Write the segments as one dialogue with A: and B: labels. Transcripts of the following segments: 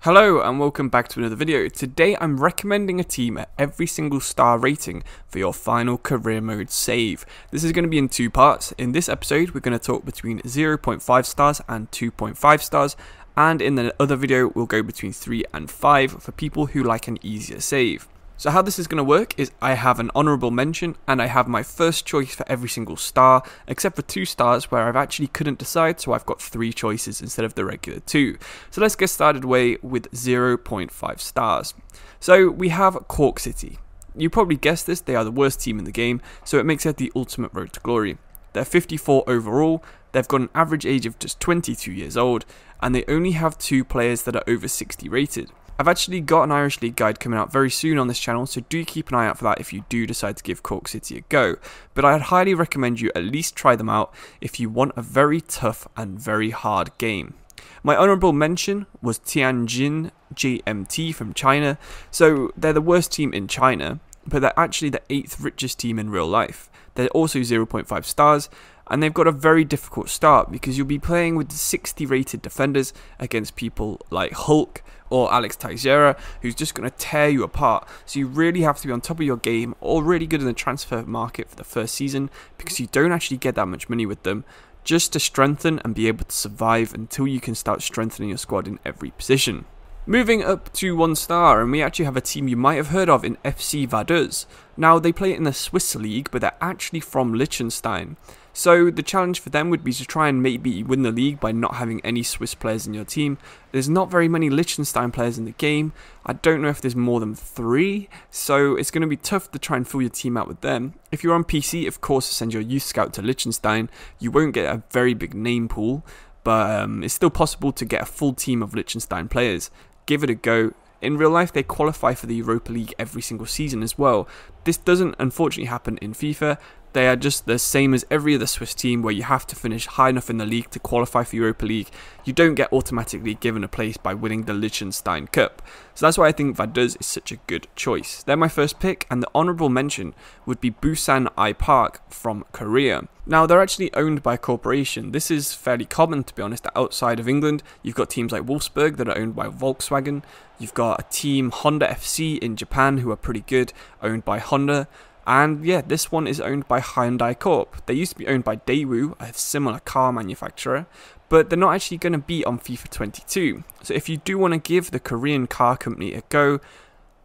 A: Hello and welcome back to another video. Today I'm recommending a team at every single star rating for your final career mode save. This is going to be in two parts. In this episode we're going to talk between 0.5 stars and 2.5 stars, and in the other video we'll go between 3 and 5 for people who like an easier save. So how this is going to work is I have an honourable mention and I have my first choice for every single star, except for 2 stars where I've actually couldn't decide, so I've got 3 choices instead of the regular 2. So let's get started away with 0.5 stars. So we have Cork City. You probably guessed this, they are the worst team in the game, so it makes it the ultimate road to glory. They're 54 overall, they've got an average age of just 22 years old, and they only have 2 players that are over 60 rated. I've actually got an Irish League guide coming out very soon on this channel, so do keep an eye out for that if you do decide to give Cork City a go. But I'd highly recommend you at least try them out if you want a very tough and very hard game. My honourable mention was Tianjin GMT from China. So they're the worst team in China, but they're actually the 8th richest team in real life. They're also 0.5 stars, and they've got a very difficult start because you'll be playing with 60 rated defenders against people like Hulk or Alex Teixeira, who's just going to tear you apart. So you really have to be on top of your game or really good in the transfer market for the first season, because you don't actually get that much money with them, just to strengthen and be able to survive until you can start strengthening your squad in every position. Moving up to 1 star, and we actually have a team you might have heard of in FC Vaduz. Now they play in the Swiss league, but they're actually from Liechtenstein. So the challenge for them would be to try and maybe win the league by not having any Swiss players in your team. There's not very many Liechtenstein players in the game. I don't know if there's more than 3, so it's going to be tough to try and fill your team out with them. If you're on PC, of course, send your youth scout to Liechtenstein. You won't get a very big name pool, but it's still possible to get a full team of Liechtenstein players. Give it a go. In real life, they qualify for the Europa League every single season as well. This doesn't unfortunately happen in FIFA. They are just the same as every other Swiss team, where you have to finish high enough in the league to qualify for Europa League. You don't get automatically given a place by winning the Liechtenstein Cup. So that's why I think Vaduz is such a good choice. They're my first pick, and the honourable mention would be Busan I-Park from Korea. Now they're actually owned by a corporation. This is fairly common, to be honest, outside of England. You've got teams like Wolfsburg that are owned by Volkswagen. You've got a team Honda FC in Japan who are pretty good, owned by Honda. And yeah, this one is owned by Hyundai Corp. They used to be owned by Daewoo, a similar car manufacturer, but they're not actually going to be on FIFA 22. So if you do want to give the Korean car company a go,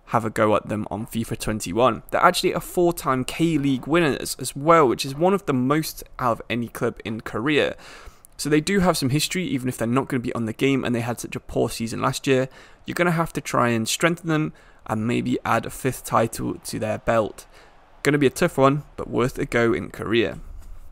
A: have a go at them on FIFA 21. They're actually a 4-time K-League winners as well, which is one of the most out of any club in Korea. So they do have some history, even if they're not going to be on the game and they had such a poor season last year. You're going to have to try and strengthen them and maybe add a 5th title to their belt. Going to be a tough one, but worth a go in Korea.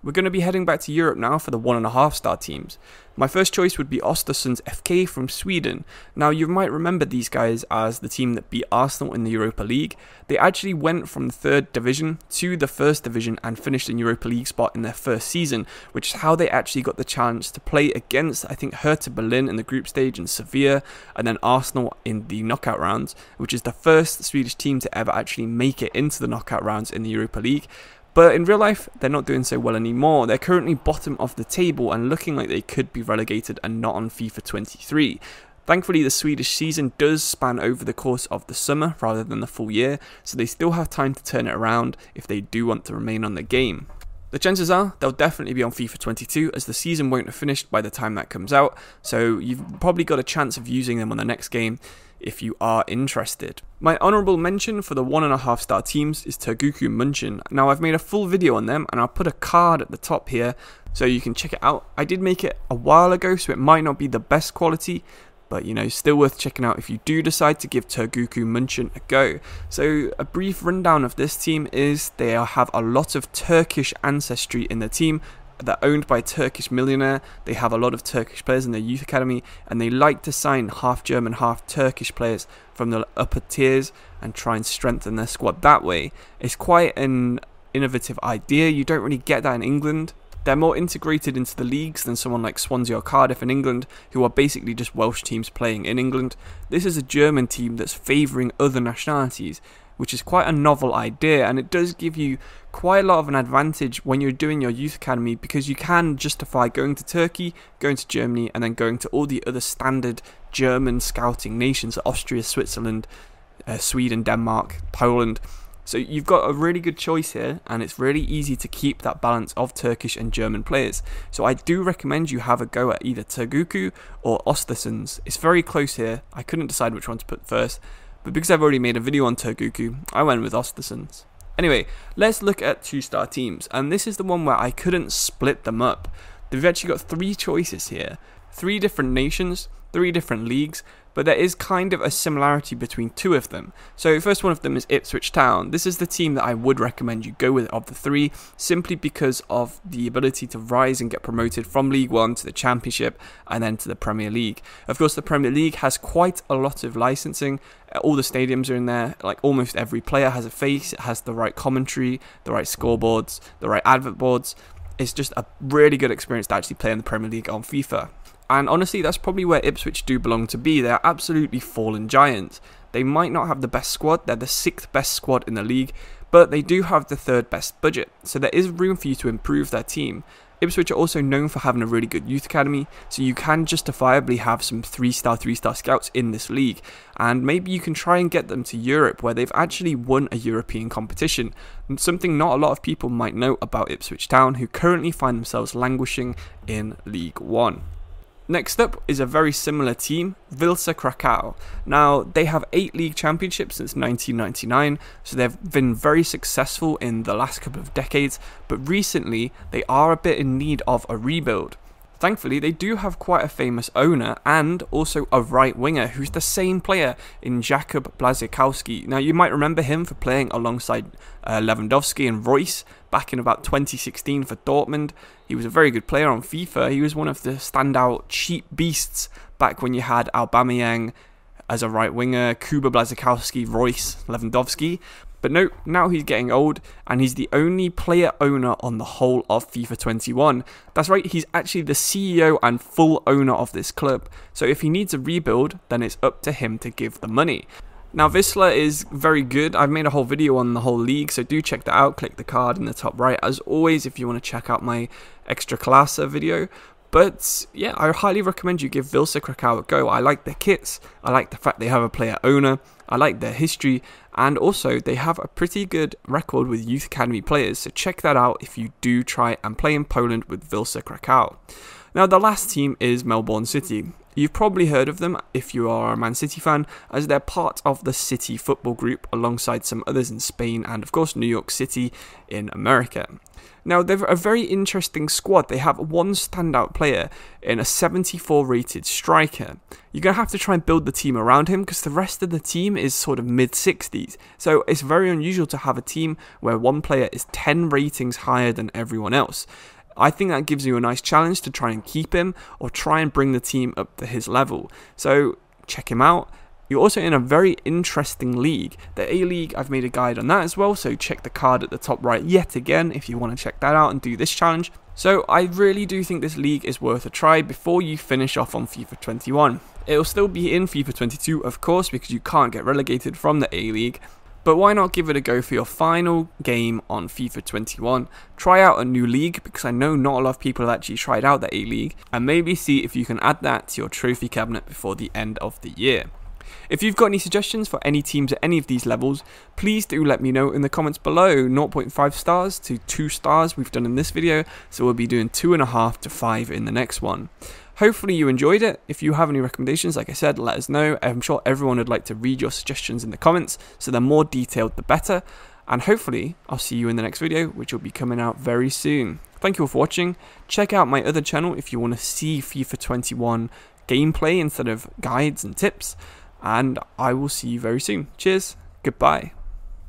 A: We're going to be heading back to Europe now for the 1.5 star teams. My first choice would be Östersunds FK from Sweden. Now you might remember these guys as the team that beat Arsenal in the Europa League. They actually went from the 3rd division to the 1st division and finished in Europa League spot in their first season, which is how they actually got the chance to play against, I think, Hertha Berlin in the group stage and Sevilla, and then Arsenal in the knockout rounds, which is the first Swedish team to ever actually make it into the knockout rounds in the Europa League. But in real life, they're not doing so well anymore. They're currently bottom of the table and looking like they could be relegated and not on FIFA 23. Thankfully, the Swedish season does span over the course of the summer rather than the full year, so they still have time to turn it around if they do want to remain on the game. The chances are they'll definitely be on FIFA 22, as the season won't have finished by the time that comes out, so you've probably got a chance of using them on the next game if you are interested. My honourable mention for the 1.5 star teams is Tegucigalpa München. Now I've made a full video on them and I'll put a card at the top here so you can check it out. I did make it a while ago, so it might not be the best quality, but you know, still worth checking out if you do decide to give Tegucigalpa München a go. So a brief rundown of this team is they have a lot of Turkish ancestry in the team. They're owned by a Turkish millionaire. They have a lot of Turkish players in their youth academy, and they like to sign half German, half Turkish players from the upper tiers and try and strengthen their squad that way. It's quite an innovative idea. You don't really get that in England. They're more integrated into the leagues than someone like Swansea or Cardiff in England, who are basically just Welsh teams playing in England. This is a German team that's favouring other nationalities, which is quite a novel idea, and it does give you quite a lot of an advantage when you're doing your youth academy, because you can justify going to Turkey, going to Germany, and then going to all the other standard German scouting nations: Austria, Switzerland, Sweden, Denmark, Poland. So you've got a really good choice here, and it's really easy to keep that balance of Turkish and German players. So I do recommend you have a go at either Tegucigalpa or Östersunds. It's very close here. I couldn't decide which one to put first, but because I've already made a video on Tegucigalpa, I went with Östersunds. Anyway, let's look at 2-star teams, and this is the one where I couldn't split them up. They've actually got 3 choices here, 3 different nations, 3 different leagues, but there is kind of a similarity between 2 of them. So first one of them is Ipswich Town. This is the team that I would recommend you go with of the 3, simply because of the ability to rise and get promoted from League 1 to the Championship and then to the Premier League. Of course, the Premier League has quite a lot of licensing. All the stadiums are in there, like almost every player has a face, it has the right commentary, the right scoreboards, the right advert boards. It's just a really good experience to actually play in the Premier League on FIFA. And honestly, that's probably where Ipswich do belong to be. They're absolutely fallen giants. They might not have the best squad, they're the 6th best squad in the league, but they do have the 3rd best budget, so there is room for you to improve their team. Ipswich are also known for having a really good youth academy, so you can justifiably have some 3-star scouts in this league, and maybe you can try and get them to Europe, where they've actually won a European competition, something not a lot of people might know about Ipswich Town, who currently find themselves languishing in League 1. Next up is a very similar team, Vilsa Krakow. Now, they have 8 league championships since 1999, so they've been very successful in the last couple of decades, but recently they are a bit in need of a rebuild. Thankfully, they do have quite a famous owner and also a right winger who's the same player in Jakub Błaszczykowski. Now, you might remember him for playing alongside Lewandowski and Royce back in about 2016 for Dortmund. He was a very good player on FIFA. He was one of the standout cheap beasts back when you had Aubameyang as a right winger, Kuba Błaszczykowski, Royce, Lewandowski. But no, now he's getting old, and he's the only player owner on the whole of FIFA 21. That's right, he's actually the CEO and full owner of this club. So if he needs a rebuild, then it's up to him to give the money. Now, Wisla is very good. I've made a whole video on the whole league, so do check that out. Click the card in the top right, as always, if you want to check out my Extra Klasa video. But yeah, I highly recommend you give Vilsa Krakow a go. I like their kits, I like the fact they have a player owner, I like their history, and also they have a pretty good record with youth academy players, so check that out if you do try and play in Poland with Vilsa Krakow. Now, the last team is Melbourne City. You've probably heard of them if you are a Man City fan, as they're part of the City football group alongside some others in Spain and of course New York City in America. Now, they're a very interesting squad. They have one standout player in a 74 rated striker. You're going to have to try and build the team around him because the rest of the team is sort of mid-60s. So it's very unusual to have a team where one player is 10 ratings higher than everyone else. I think that gives you a nice challenge to try and keep him or try and bring the team up to his level. So check him out. You're also in a very interesting league. The A-League, I've made a guide on that as well, so check the card at the top right yet again if you want to check that out and do this challenge. So I really do think this league is worth a try before you finish off on FIFA 21. It'll still be in FIFA 22, of course, because you can't get relegated from the A-League. But why not give it a go for your final game on FIFA 21? Try out a new league, because I know not a lot of people have actually tried out the A-League, and maybe see if you can add that to your trophy cabinet before the end of the year. If you've got any suggestions for any teams at any of these levels, please do let me know in the comments below. 0.5 stars to 2 stars we've done in this video, so we'll be doing 2.5 to 5 in the next one. Hopefully you enjoyed it. If you have any recommendations, like I said, let us know. I'm sure everyone would like to read your suggestions in the comments, so the more detailed the better. And hopefully I'll see you in the next video, which will be coming out very soon. Thank you all for watching. Check out my other channel if you want to see FIFA 21 gameplay instead of guides and tips. And I will see you very soon. Cheers. Goodbye.